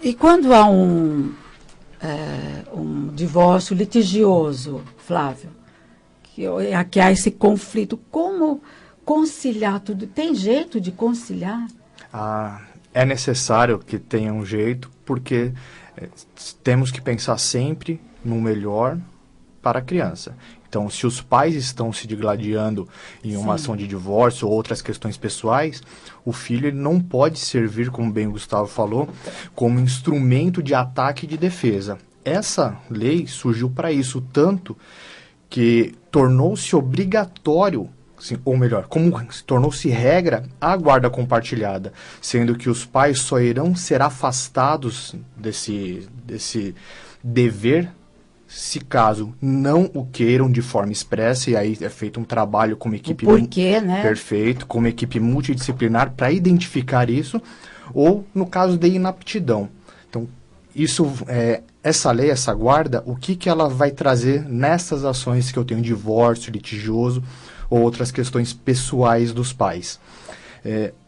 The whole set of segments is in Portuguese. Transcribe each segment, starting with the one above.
E quando há um divórcio litigioso, Flávio, que há esse conflito, como conciliar tudo? Tem jeito de conciliar? É necessário que tenha um jeito, porque temos que pensar sempre no melhor para a criança. Então, se os pais estão se digladiando em uma ação de divórcio ou outras questões pessoais, o filho ele não pode servir, como bem o Gustavo falou, como instrumento de ataque e de defesa. Essa lei surgiu para isso, tanto que tornou-se obrigatório, assim, ou melhor, como tornou-se regra a guarda compartilhada, sendo que os pais só irão ser afastados desse dever se caso não o queiram de forma expressa, e aí é feito um trabalho com uma equipe... né? Perfeito, com uma equipe multidisciplinar para identificar isso, ou no caso de inaptidão. Então, essa lei, essa guarda, o que ela vai trazer nessas ações que eu tenho, divórcio, litigioso, ou outras questões pessoais dos pais?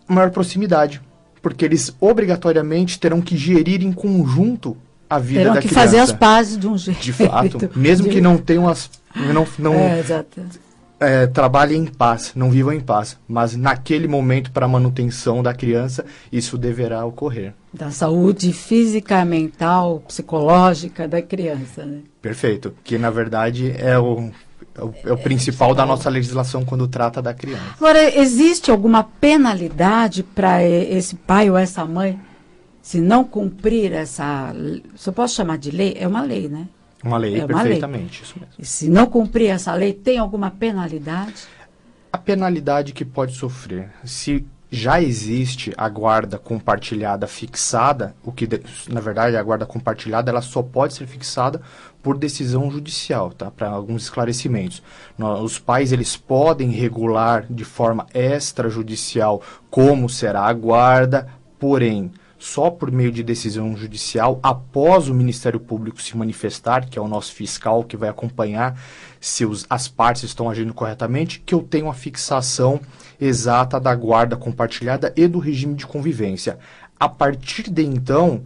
Maior proximidade, porque eles obrigatoriamente terão que gerir em conjunto a vida da criança. Terão que fazer as pazes de um jeito. De fato, mesmo que não tenham trabalhem em paz, não vivam em paz, mas naquele momento, para a manutenção da criança, isso deverá ocorrer. Da saúde física, mental, psicológica da criança, né? Perfeito, que na verdade é o principal da nossa legislação quando trata da criança. Agora, existe alguma penalidade para esse pai ou essa mãe se não cumprir essa... Se eu posso chamar de lei? É uma lei, né? Uma lei, perfeitamente, isso mesmo. E se não cumprir essa lei, tem alguma penalidade? A penalidade que pode sofrer, se já existe a guarda compartilhada fixada, na verdade a guarda compartilhada ela só pode ser fixada por decisão judicial, tá? Para alguns esclarecimentos. Os pais eles podem regular de forma extrajudicial como será a guarda, porém só por meio de decisão judicial, após o Ministério Público se manifestar, que é o nosso fiscal que vai acompanhar se as partes estão agindo corretamente, que eu tenho a fixação exata da guarda compartilhada e do regime de convivência. A partir de então,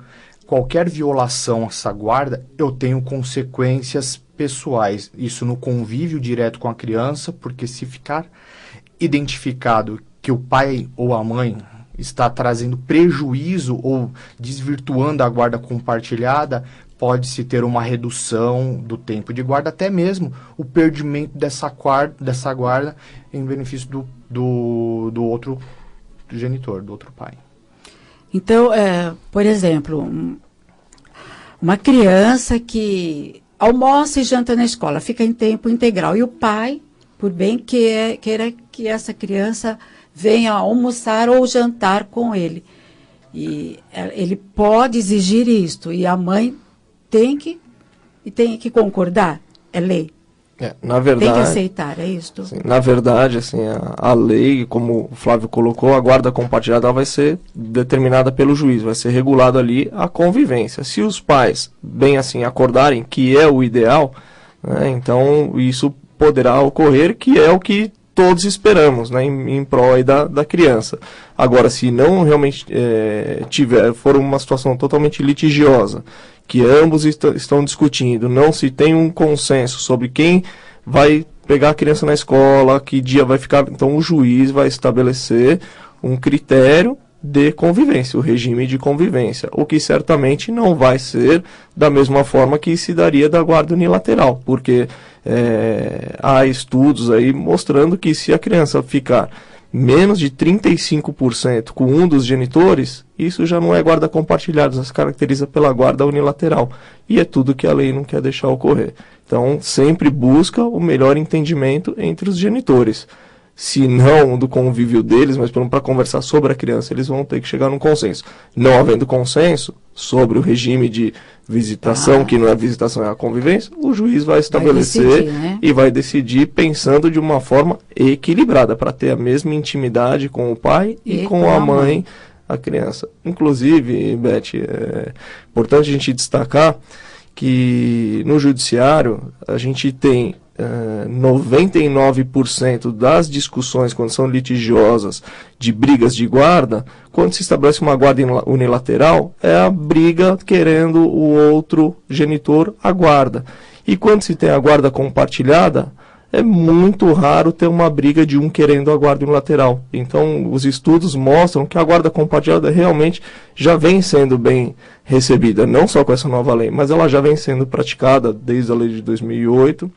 qualquer violação a essa guarda, eu tenho consequências pessoais. Isso no convívio direto com a criança, porque se ficar identificado que o pai ou a mãe está trazendo prejuízo ou desvirtuando a guarda compartilhada, pode-se ter uma redução do tempo de guarda, até mesmo o perdimento dessa guarda em benefício do outro genitor, do outro pai. Então, por exemplo, uma criança que almoça e janta na escola, fica em tempo integral, e o pai, por bem queira que essa criança venha almoçar ou jantar com ele. E ele pode exigir isto, e a mãe tem que concordar, é lei. Na verdade, tem que aceitar, é isto? Assim, na verdade, assim, a lei, como o Flávio colocou, a guarda compartilhada vai ser determinada pelo juiz, vai ser regulado ali a convivência. Se os pais, bem assim, acordarem que é o ideal, né, então isso poderá ocorrer, que é o que todos esperamos, né, em prol aí da criança. Agora, se não realmente for uma situação totalmente litigiosa, que ambos estão discutindo, não se tem um consenso sobre quem vai pegar a criança na escola, que dia vai ficar, então o juiz vai estabelecer um critério de convivência, o regime de convivência, o que certamente não vai ser da mesma forma que se daria da guarda unilateral, porque há estudos aí mostrando que se a criança ficar menos de 35% com um dos genitores, isso já não é guarda compartilhada, se caracteriza pela guarda unilateral, e é tudo que a lei não quer deixar ocorrer. Então, sempre busca o melhor entendimento entre os genitores. Se não do convívio deles, mas para conversar sobre a criança, eles vão ter que chegar num consenso. Não havendo consenso sobre o regime de visitação, que não é visitação, é a convivência, o juiz vai estabelecer decidir, né? E vai decidir pensando de uma forma equilibrada, para ter a mesma intimidade com o pai e com a mãe, a criança. Inclusive, Beth, é importante a gente destacar que no judiciário a gente tem 99% das discussões, quando são litigiosas, de brigas de guarda, quando se estabelece uma guarda unilateral, é a briga querendo o outro genitor a guarda. E quando se tem a guarda compartilhada, é muito raro ter uma briga de um querendo a guarda unilateral. Então, os estudos mostram que a guarda compartilhada realmente já vem sendo bem recebida, não só com essa nova lei, mas ela já vem sendo praticada desde a lei de 2008,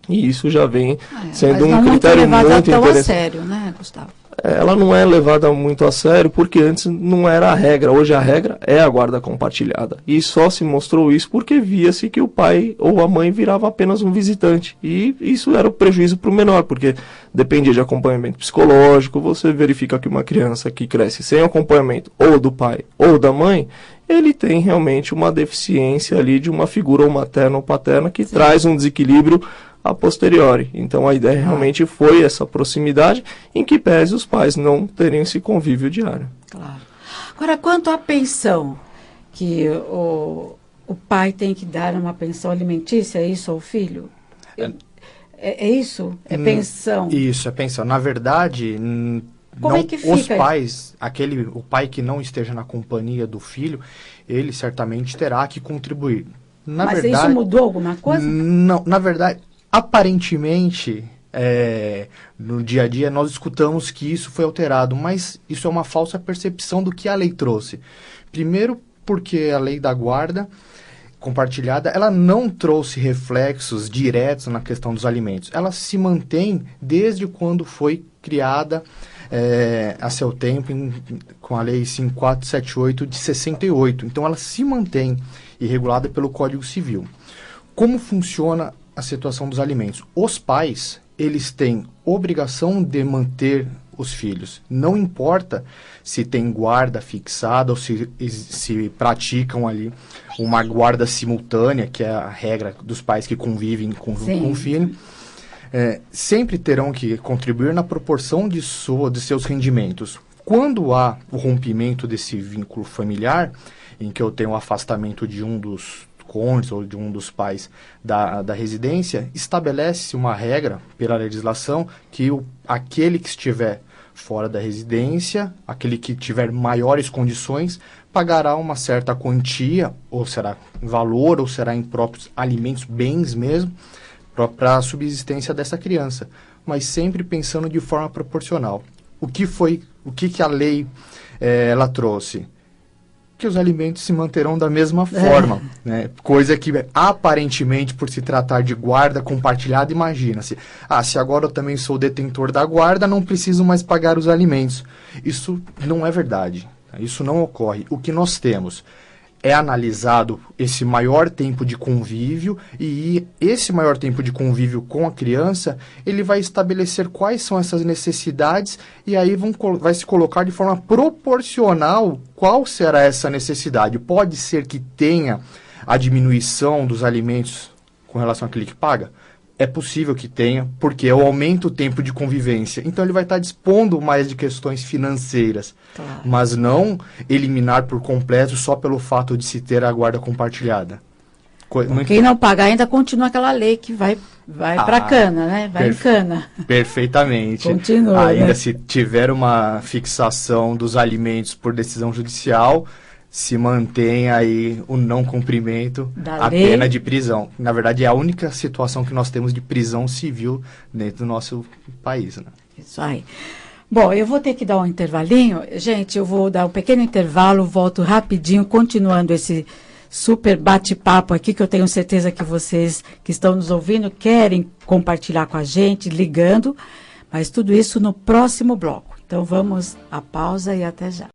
e isso já vem sendo um critério muito interessante. Tão a sério, né, Gustavo? Ela não é levada muito a sério, porque antes não era a regra. Hoje a regra é a guarda compartilhada. E só se mostrou isso porque via-se que o pai ou a mãe virava apenas um visitante. E isso era o prejuízo para o menor, porque dependia de acompanhamento psicológico. Você verifica que uma criança que cresce sem acompanhamento ou do pai ou da mãe, ele tem realmente uma deficiência ali de uma figura ou materna ou paterna que traz um desequilíbrio a posteriori. Então a ideia realmente foi essa proximidade, em que pese os pais não terem esse convívio diário. Claro. Agora, quanto à pensão, que o pai tem que dar uma pensão alimentícia, é isso ao filho? É isso? É pensão? Isso, é pensão. Na verdade, como é que fica os pais, o pai que não esteja na companhia do filho, ele certamente terá que contribuir. Mas isso mudou alguma coisa? Não, na verdade, aparentemente, no dia a dia, nós escutamos que isso foi alterado, mas isso é uma falsa percepção do que a lei trouxe. Primeiro, porque a lei da guarda compartilhada, ela não trouxe reflexos diretos na questão dos alimentos. Ela se mantém desde quando foi criada a seu tempo, com a lei 5478 de 68. Então, ela se mantém e regulada pelo Código Civil. Como funciona a situação dos alimentos? Os pais, eles têm obrigação de manter os filhos. Não importa se tem guarda fixada ou se praticam ali uma guarda simultânea, que é a regra dos pais que convivem com o filho. Sempre terão que contribuir na proporção de seus rendimentos. Quando há o rompimento desse vínculo familiar, em que eu tenho o afastamento de um dos cônjuges ou de um dos pais da residência, estabelece uma regra pela legislação que aquele que estiver fora da residência, aquele que tiver maiores condições, pagará uma certa quantia, ou será em valor, ou será em próprios alimentos, bens mesmo, para a subsistência dessa criança, mas sempre pensando de forma proporcional. O que a lei ela trouxe? Que os alimentos se manterão da mesma forma, né? Coisa que, aparentemente, por se tratar de guarda compartilhada, imagina-se, se agora eu também sou detentor da guarda, não preciso mais pagar os alimentos. Isso não é verdade, isso não ocorre. O que nós temos é analisado esse maior tempo de convívio, e esse maior tempo de convívio com a criança, ele vai estabelecer quais são essas necessidades, e aí vai se colocar de forma proporcional qual será essa necessidade. Pode ser que tenha a diminuição dos alimentos com relação àquele que paga? É possível que tenha, porque eu aumento o tempo de convivência. Então, ele vai estar dispondo mais de questões financeiras. Claro. Mas não eliminar por completo só pelo fato de se ter a guarda compartilhada. Quem não pagar ainda continua aquela lei que vai para cana, né? Vai em cana. Perfeitamente. Continua, ainda, né? Se tiver uma fixação dos alimentos por decisão judicial, se mantém aí o não cumprimento da pena de prisão. Na verdade, é a única situação que nós temos de prisão civil dentro do nosso país, né? Isso aí. Bom, eu vou ter que dar um intervalinho. Gente, eu vou dar um pequeno intervalo, volto rapidinho, continuando esse super bate-papo aqui, que eu tenho certeza que vocês que estão nos ouvindo querem compartilhar com a gente, ligando, mas tudo isso no próximo bloco. Então, vamos à pausa e até já.